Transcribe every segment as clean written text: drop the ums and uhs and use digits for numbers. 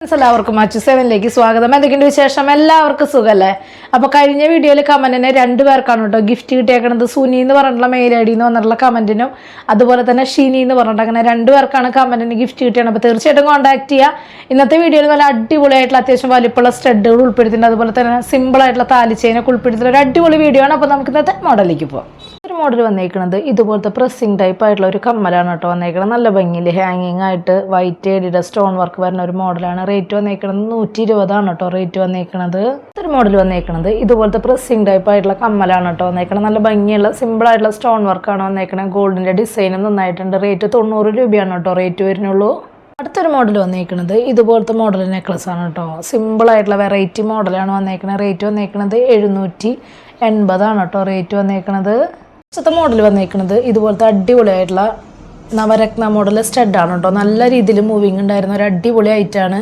എല്ലാവർക്കും മച്ചു സെവനിലേക്ക് സ്വാഗതം. എന്തൊക്കെയുണ്ട് വിശേഷം? എല്ലാവർക്കും സുഖല്ലേ? അപ്പോൾ കഴിഞ്ഞ വീഡിയോയിൽ കമന്റിന് 2 പേർക്കാണ് കേട്ടോ ഗിഫ്റ്റ് കിട്ടിയേക്കുന്നത്. സുനി എന്ന് പറഞ്ഞിട്ടുള്ള മെയിൽ ഐ ഡിന്ന് വന്നിട്ടുള്ള കമന്റിനും അതുപോലെ തന്നെ ഷിനി എന്ന് പറഞ്ഞിട്ട് അങ്ങനെ 2 പേർക്കാണ് കമന്റിന് ഗിഫ്റ്റ് കിട്ടിയത്. അപ്പോൾ തീർച്ചയായിട്ടും കോൺടാക്ട് ചെയ്യുക. ഇന്നത്തെ വീഡിയോയിൽ നല്ല അടിപൊളിയായിട്ടുള്ള അത്യാവശ്യം വലിപ്പമുള്ള സ്റ്റഡുകൾ ഉൾപ്പെടുത്തിയിട്ടുണ്ട്. അതുപോലെ തന്നെ സിമ്പിൾ ആയിട്ടുള്ള താലിച്ചേനൊക്കെ ഉൾപ്പെടുത്തിയിട്ടുള്ള ഒരു അടിപൊളി വീഡിയോ ആണ്. അപ്പോൾ നമുക്ക് ഇന്നത്തെ മോഡലിലേക്ക് പോകാം. ഒരു മോഡൽ വന്നേക്കുന്നത് ഇതുപോലത്തെ പ്രസ്സിങ് ടൈപ്പ് ആയിട്ടുള്ള ഒരു കമ്മലാണ് കേട്ടോ വന്നേക്കുന്നത്. നല്ല ഭംഗിയിൽ ഹാങ്ങിങ് ആയിട്ട് വൈറ്റ് ഏഡിയുടെ സ്റ്റോൺ വർക്ക് വരുന്ന ഒരു മോഡലാണ്. റേറ്റ് വന്നേക്കുന്നത് 120 കേട്ടോ റേറ്റ് വന്നേക്കുന്നത്. ഒരു മോഡൽ വന്നേക്കുന്നത് ഇതുപോലത്തെ പ്രസ്സിങ് ടൈപ്പ് ആയിട്ടുള്ള കമ്മലാണ് കേട്ടോ വന്നേക്കുന്നത്. നല്ല ഭംഗിയുള്ള സിമ്പിൾ ആയിട്ടുള്ള സ്റ്റോൺ വർക്കാണ് വന്നേക്കുന്നത്. ഗോൾഡിന്റെ ഡിസൈനും നന്നായിട്ടുണ്ട്. റേറ്റ് 90 രൂപയാണ് കേട്ടോ റേറ്റ് വരുന്നുള്ളൂ. അടുത്തൊരു മോഡൽ വന്നേക്കുന്നത് ഇതുപോലത്തെ മോഡൽ നെക്ലസ് ആണ് കേട്ടോ. സിമ്പിൾ ആയിട്ടുള്ള വെറൈറ്റി മോഡലാണ് വന്നേക്കുന്നത്. റേറ്റ് വന്നേക്കുന്നത് 780 കേട്ടോ റേറ്റ് വന്നേക്കുന്നത്. അടുത്ത മോഡൽ വന്നേക്കുന്നത് ഇതുപോലത്തെ അടിപൊളിയായിട്ടുള്ള നവരത്ന മോഡൽ സ്റ്റഡാണ് കേട്ടോ. നല്ല രീതിയിൽ മൂവിങ് ഉണ്ടായിരുന്ന ഒരു അടിപൊളി ഐറ്റാണ്.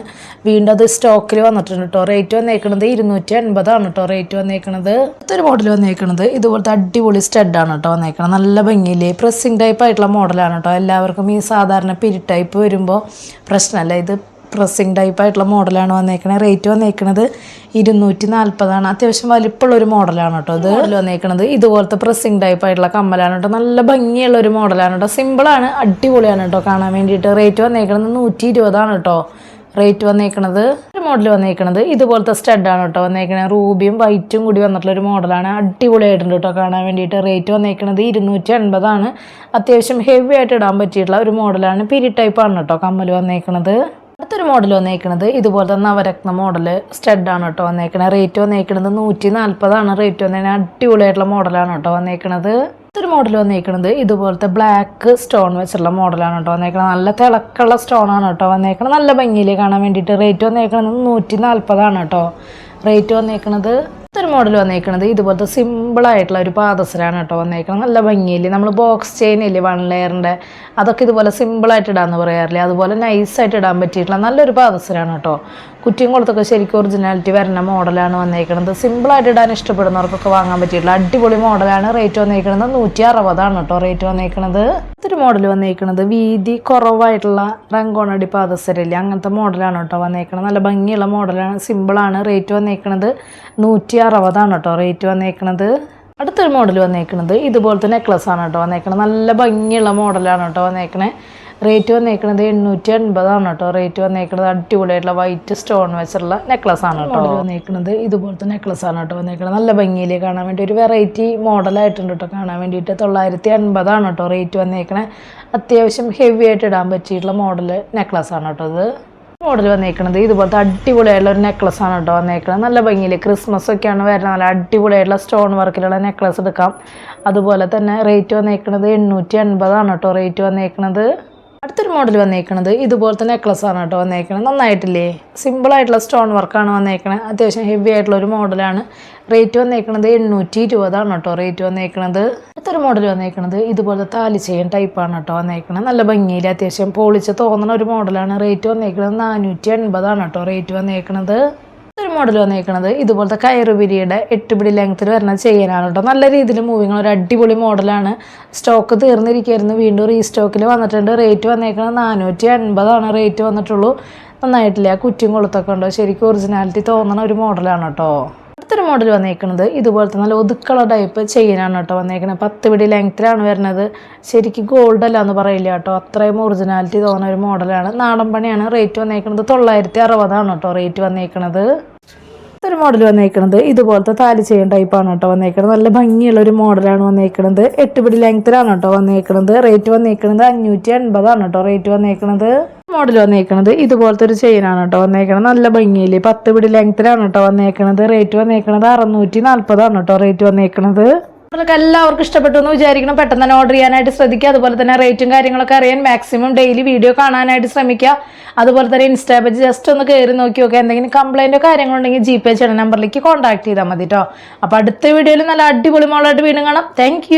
വീണ്ടും അത് സ്റ്റോക്കിൽ വന്നിട്ടുണ്ട് കേട്ടോ. റേറ്റ് വന്നേക്കുന്നത് 280 കേട്ടോ റേറ്റ് വന്നേക്കുന്നത്. അടുത്തൊരു മോഡൽ വന്നേക്കുന്നത് ഇതുപോലത്തെ അടിപൊളി സ്റ്റഡാണ് കേട്ടോ വന്നേക്കുന്നത്. നല്ല ഭംഗിയിൽ പ്രസ്സിങ് ടൈപ്പ് ആയിട്ടുള്ള മോഡലാണ് കേട്ടോ. എല്ലാവർക്കും ഈ സാധാരണ പിരി ടൈപ്പ് വരുമ്പോൾ പ്രശ്നമല്ല. ഇത് പ്രസ്സിങ് ടൈപ്പ് ആയിട്ടുള്ള മോഡലാണ് വന്നേക്കുന്നത്. റേറ്റ് വന്നേക്കുന്നത് 240. അത്യാവശ്യം വലിപ്പമുള്ളൊരു മോഡലാണ് കേട്ടോ. ഇത് മോഡൽ വന്നേക്കുന്നത് ഇതുപോലത്തെ പ്രസ്സിങ് ടൈപ്പ് ആയിട്ടുള്ള കമ്മലാണ് കേട്ടോ. നല്ല ഭംഗിയുള്ള ഒരു മോഡലാണ് കേട്ടോ. സിമ്പിളാണ്, അടിപൊളിയാണ് കേട്ടോ കാണാൻ വേണ്ടിയിട്ട്. റേറ്റ് വന്നേക്കുന്നത് 120 കേട്ടോ റേറ്റ് വന്നേക്കുന്നത്. ഒരു മോഡൽ വന്നേക്കുന്നത് ഇതുപോലത്തെ സ്റ്റഡാണ് കേട്ടോ വന്നേക്കുന്നത്. റൂബിയും വൈറ്റും കൂടി വന്നിട്ടുള്ള ഒരു മോഡലാണ്. അടിപൊളിയായിട്ടുണ്ട് കേട്ടോ കാണാൻ വേണ്ടിയിട്ട്. റേറ്റ് വന്നേക്കുന്നത് 280. അത്യാവശ്യം ഹെവി ആയിട്ട് ഇടാൻ പറ്റിയിട്ടുള്ള ഒരു മോഡലാണ്. പിരി ടൈപ്പാണ് കേട്ടോ കമ്മൽ വന്നേക്കുന്നത്. അടുത്തൊരു മോഡൽ വന്നേക്കുന്നത് ഇതുപോലത്തെ നവരത്ന മോഡൽ സ്റ്റഡാണ് കേട്ടോ വന്നേക്കുന്നത്. റേറ്റ് വന്നേക്കുന്നത് 140 റേറ്റ് വന്നേക്കുന്നത്. അടിപൊളിയായിട്ടുള്ള മോഡലാണ് കേട്ടോ വന്നേക്കുന്നത്. അടുത്തൊരു മോഡൽ വന്നേക്കുന്നത് ഇതുപോലത്തെ ബ്ലാക്ക് സ്റ്റോൺ വെച്ചുള്ള മോഡലാണ് കേട്ടോ വന്നേക്കുന്നത്. നല്ല തിളക്കുള്ള സ്റ്റോണാണ് കേട്ടോ വന്നേക്കുന്നത്. നല്ല ഭംഗിയിൽ കാണാൻ വേണ്ടിയിട്ട്. റേറ്റ് വന്നേക്കുന്നത് 140 കേട്ടോ റേറ്റ് വന്നേക്കുന്നത്. ഒരു മോഡൽ വന്നേക്കുന്നത് ഇതുപോലത്തെ സിമ്പിളായിട്ടുള്ള ഒരു പാദസരാണ് കേട്ടോ വന്നേക്കുന്നത്. നല്ല ഭംഗിയിൽ നമ്മൾ ബോക്സ് ചെയിൻ ഇല്ലേ 1 ലെയറിൻ്റെ, അതൊക്കെ ഇതുപോലെ സിമ്പിളായിട്ട് ഇടാമെന്ന് പറയാറില്ലേ, അതുപോലെ നൈസായിട്ട് ഇടാൻ പറ്റിയിട്ടുള്ള നല്ലൊരു പാദസരാണ് കേട്ടോ. കുറ്റിയും കുളത്തൊക്കെ ശരിക്കും ഒറിജിനാലിറ്റി വരുന്ന മോഡലാണ് വന്നേക്കുന്നത്. സിമ്പിളായിട്ട് ഇടാൻ ഇഷ്ടപ്പെടുന്നവർക്കൊക്കെ വാങ്ങാൻ പറ്റിയിട്ടുള്ള അടിപൊളി മോഡലാണ്. റേറ്റ് വന്നേക്കുന്നത് 160 കേട്ടോ റേറ്റ് വന്നേക്കുന്നത്. ഇതൊരു മോഡൽ വന്നേക്കുന്നത് വീതി കുറവായിട്ടുള്ള റങ്കോണടി പാദസരില്ലേ, അങ്ങനത്തെ മോഡലാണ് കേട്ടോ വന്നേക്കുന്നത്. നല്ല ഭംഗിയുള്ള മോഡലാണ്, സിമ്പിളാണ്. റേറ്റ് വന്നേക്കുന്നത് 160 കേട്ടോ റേറ്റ് വന്നേക്കുന്നത്. അടുത്തൊരു മോഡൽ വന്നേക്കുന്നത് ഇതുപോലത്തെ നെക്ലസ് ആണ് കേട്ടോ വന്നേക്കുന്നത്. നല്ല ഭംഗിയുള്ള മോഡലാണ് കേട്ടോ വന്നേക്കണേ. റേറ്റ് വന്നേക്കുന്നത് 880 കേട്ടോ റേറ്റ് വന്നേക്കുന്നത്. അടിപൊളിയായിട്ടുള്ള വൈറ്റ് സ്റ്റോൺ വെച്ചുള്ള നെക്ലസ് ആണ് കേട്ടോ വന്നേക്കുന്നത്. ഇതുപോലത്തെ നെക്ലസ് ആണ് കേട്ടോ വന്നേക്കുന്നത്. നല്ല ഭംഗിയിൽ കാണാൻ വേണ്ടി ഒരു വെറൈറ്റി മോഡലായിട്ടുണ്ട് കേട്ടോ കാണാൻ വേണ്ടിയിട്ട്. 980 കേട്ടോ റേറ്റ് വന്നേക്കണേ. അത്യാവശ്യം ഹെവി ആയിട്ട് ഇടാൻ പറ്റിയിട്ടുള്ള മോഡൽ നെക്ലസ് ആണ് കേട്ടോ ഇത്. മോഡൽ വന്നേക്കുന്നത് ഇതുപോലത്തെ അടിപൊളിയായിട്ടുള്ള ഒരു നെക്ലസ് ആണ് കേട്ടോ വന്നേക്കുന്നത്. നല്ല ഭംഗിയിൽ ക്രിസ്മസ് ഒക്കെയാണ് വരുന്നത്. നല്ല അടിപൊളിയായിട്ടുള്ള സ്റ്റോൺ വർക്കിലുള്ള നെക്ലസ് എടുക്കാം. അതുപോലെ തന്നെ റേറ്റ് വന്നേക്കുന്നത് 880 കേട്ടോ റേറ്റ് വന്നേക്കുന്നത്. അടുത്തൊരു മോഡൽ വന്നേക്കുന്നത് ഇതുപോലത്തെ നെക്ലസ് ആണ് കേട്ടോ വന്നേക്കുന്നത്. നന്നായിട്ടില്ലേ, സിമ്പിളായിട്ടുള്ള സ്റ്റോൺ വർക്കാണ് വന്നേക്കുന്നത്. അത്യാവശ്യം ഹെവി ആയിട്ടുള്ള ഒരു മോഡലാണ്. റേറ്റ് വന്നേക്കുന്നത് 820 കേട്ടോ റേറ്റ് വന്നേക്കുന്നത്. അടുത്തൊരു മോഡൽ വന്നേക്കുന്നത് ഇതുപോലത്തെ താലി ചെയിൻ ടൈപ്പാണ് കേട്ടോ വന്നേക്കുന്നത്. നല്ല ഭംഗിയിൽ അത്യാവശ്യം പോളിച്ച് തോന്നുന്ന ഒരു മോഡലാണ്. റേറ്റ് വന്നേക്കുന്നത് 480 കേട്ടോ റേറ്റ് വന്നേക്കുന്നത്. ഒരു മോഡൽ വന്നേക്കുന്നത് ഇതുപോലത്തെ കയറുപിരിയുടെ 8 പിടി ലെങ്ത്തിൽ വരുന്ന ചെയിനാണ് കേട്ടോ. നല്ല രീതിയിൽ മൂവിങ് ഒരു അടിപൊളി മോഡലാണ്. സ്റ്റോക്ക് തീർന്നിരിക്കുകയായിരുന്നു, വീണ്ടും റീസ്റ്റോക്കിൽ വന്നിട്ടുണ്ട്. റേറ്റ് വന്നേക്കുന്നത് 480 റേറ്റ് വന്നിട്ടുള്ളൂ. നന്നായിട്ടില്ല, കുറ്റിയും കൊളുത്തൊക്കെ ഉണ്ടോ, ശരിക്കും ഒറിജിനാലിറ്റി തോന്നുന്ന ഒരു മോഡലാണ് കേട്ടോ. അടുത്തൊരു മോഡൽ വന്നേക്കുന്നത് ഇതുപോലത്തെ നല്ല ഒതുക്കള ടൈപ്പ് ചെയിനാണ് കേട്ടോ വന്നേക്കുന്നത്. 10 പിടി ലെങ്ത്തിലാണ് വരുന്നത്. ശരിക്കും ഗോൾഡ് അല്ല എന്ന് പറയില്ല കേട്ടോ, അത്രയും ഒറിജിനാലിറ്റി തോന്നുന്ന ഒരു മോഡലാണ്. നാടൻ പണിയാണ്. റേറ്റ് വന്നേക്കുന്നത് 960 കേട്ടോ റേറ്റ് വന്നേക്കുന്നത്. ഒരു മോഡൽ വന്നേക്കുന്നത് ഇതുപോലത്തെ താലി ചെയിൻ ടൈപ്പാണ് കേട്ടോ വന്നേക്കുന്നത്. നല്ല ഭംഗിയുള്ള ഒരു മോഡലാണ് വന്നേക്കുന്നത്. 8 പിടി ലെങ്ത്തിലാണ് കേട്ടോ വന്നേക്കുന്നത്. റേറ്റ് വന്നേക്കുന്നത് 580 കേട്ടോ റേറ്റ് വന്നേക്കുന്നത്. മോഡൽ വന്നേക്കുന്നത് ഇതുപോലത്തെ ഒരു ചെയിനാണ് കേട്ടോ വന്നേക്കുന്നത്. നല്ല ഭംഗിയിൽ 10 പിടി ലെങ്ത്തിലാണ് കേട്ടോ വന്നേക്കുന്നത്. റേറ്റ് വന്നേക്കുന്നത് 640 കേട്ടോ റേറ്റ് വന്നേക്കുന്നത്. നിങ്ങൾക്ക് എല്ലാവർക്കും ഇഷ്ടപ്പെട്ടു എന്ന് വിചാരിക്കണം. പെട്ടെന്ന് തന്നെ ഓർഡർ ചെയ്യാനായിട്ട് ശ്രദ്ധിക്കുക. അതുപോലെ തന്നെ റേറ്റും കാര്യങ്ങളൊക്കെ അറിയാൻ മാക്സിമം ഡെയിലി വീഡിയോ കാണാനായിട്ട് ശ്രമിക്കുക. അതുപോലെ തന്നെ ഇൻസ്റ്റാ പേജ് ജസ്റ്റ് ഒന്ന് കയറി നോക്കി നോക്കുക. എന്തെങ്കിലും കംപ്ലൈൻറ്റോ കാര്യങ്ങളുണ്ടെങ്കിൽ GPay ചെയ്യുന്ന നമ്പറിലേക്ക് കോൺടാക്ട് ചെയ്താൽ മതി കേട്ടോ. അപ്പോൾ അടുത്ത വീഡിയോയിൽ നല്ല അടിപൊളി മോളായിട്ട് വീണ്ടും കാണാം. താങ്ക്